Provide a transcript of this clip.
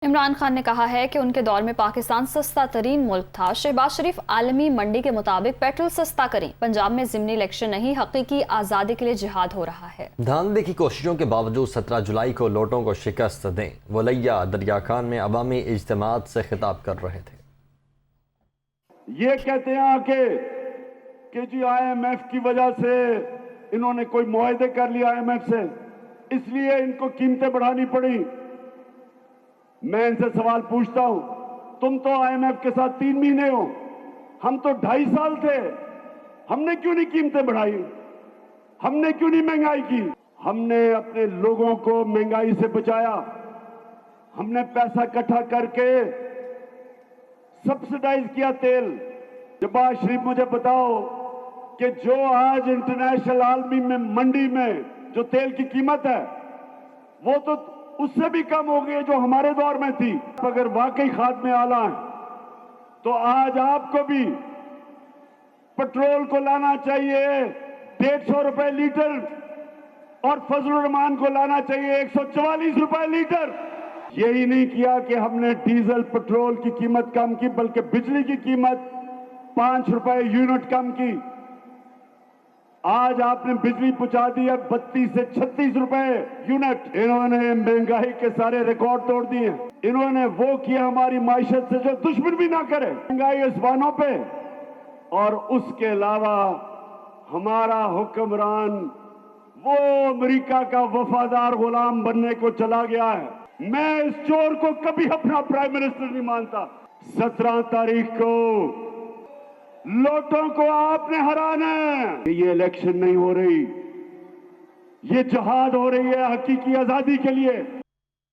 इमरान खान ने कहा है कि उनके दौर में पाकिस्तान सस्ता तरीन मुल्क था। शहबाज शरीफ आलमी मंडी के मुताबिक पेट्रोल सस्ता करें। पंजाब में ज़िमनी इलेक्शन नहीं, हकीकी आज़ादी के लिए जिहाद हो रहा है। धांधली की कोशिशों के बावजूद 17 जुलाई को लोटों को शिकस्त दें। वलैया दरिया खान में अवामी इज्तिमात से खिताब कर रहे थे। ये कहते हैं आके कि जी IMF की वजह से इन्होंने कोई मुआहदे कर लिया IMF से, इसलिए इनको कीमतें बढ़ानी पड़ी। मैं इनसे सवाल पूछता हूं, तुम तो IMF के साथ 3 महीने हो, हम तो 2.5 साल थे। हमने क्यों नहीं कीमतें बढ़ाई? हमने क्यों नहीं महंगाई की? हमने अपने लोगों को महंगाई से बचाया। हमने पैसा इकट्ठा करके सब्सिडाइज किया तेल। शहबाज शरीफ मुझे बताओ कि जो आज इंटरनेशनल आलमी में मंडी में जो तेल की कीमत है वो तो उससे भी कम हो गई जो हमारे दौर में थी। अगर वाकई खाद में आला है तो आज आपको भी पेट्रोल को लाना चाहिए 150 रुपए लीटर और फजलुर रहमान को लाना चाहिए 144 रुपए लीटर। यही नहीं किया कि हमने डीजल पेट्रोल की कीमत कम की, बल्कि बिजली की कीमत 5 रुपए यूनिट कम की। आज आपने बिजली पहुंचा दी है 32 से 36 रुपए यूनिट। इन्होंने महंगाई के सारे रिकॉर्ड तोड़ दिए। इन्होंने वो किया हमारी माइशत से जो दुश्मन भी ना करे, महंगाई आसमानों पे। और उसके अलावा हमारा हुक्मरान वो अमेरिका का वफादार गुलाम बनने को चला गया है। मैं इस चोर को कभी अपना प्राइम मिनिस्टर नहीं मानता। 17 तारीख को लोटों को आपने हराना है। ये इलेक्शन नहीं हो रही, ये जिहाद हो रही है हकीकी आजादी के लिए।